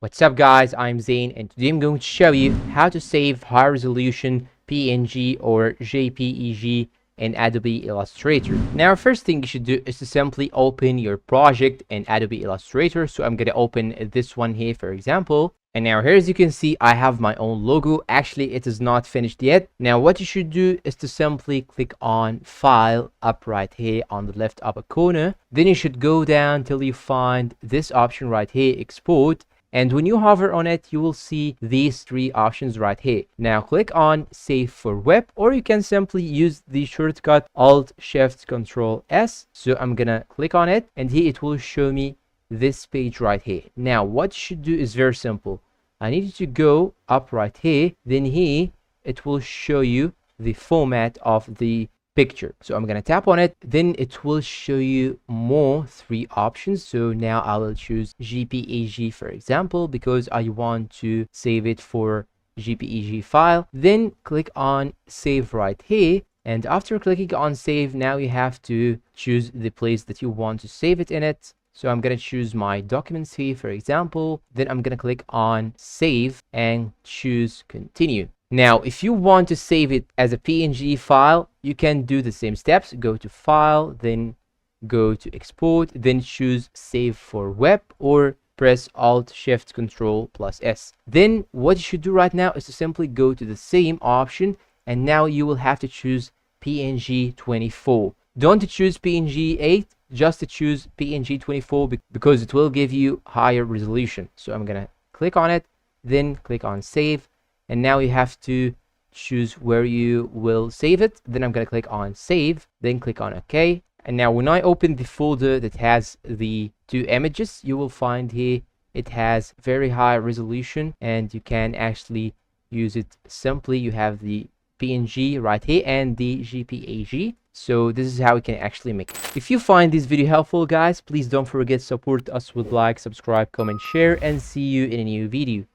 What's up guys, I'm Zane and today I'm going to show you how to save high resolution PNG or JPEG in Adobe Illustrator. Now first thing you should do is to simply open your project in Adobe Illustrator. So I'm going to open this one here for example. And now here as you can see I have my own logo. Actually it is not finished yet. Now what you should do is to simply click on File up right here on the left upper corner. Then you should go down till you find this option right here, Export. And when you hover on it, you will see these three options right here. Now click on Save for Web, or you can simply use the shortcut Alt Shift Control S. So I'm gonna click on it, and here it will show me this page right here. Now what you should do is very simple. I need you to go up right here, then here it will show you the format of the picture. So I'm gonna tap on it, then it will show you more three options. So now I will choose JPEG for example because I want to save it for JPEG file. Then click on Save right here, and after clicking on Save, now you have to choose the place that you want to save it in it. So I'm gonna choose my documents here for example, then I'm gonna click on Save and choose Continue. Now, if you want to save it as a PNG file, you can do the same steps. Go to File, then go to Export, then choose Save for Web, or press Alt Shift Control plus S. Then what you should do right now is to simply go to the same option, and now you will have to choose PNG 24. Don't choose PNG 8, just to choose PNG 24 because it will give you higher resolution. So I'm gonna click on it, then click on Save. And now you have to choose where you will save it. Then I'm going to click on Save, then click on OK. And now when I open the folder that has the two images, you will find here it has very high resolution and you can actually use it simply. You have the PNG right here and the JPEG. So this is how we can actually make it. If you find this video helpful guys, please don't forget to support us with like, subscribe, comment, share, and see you in a new video.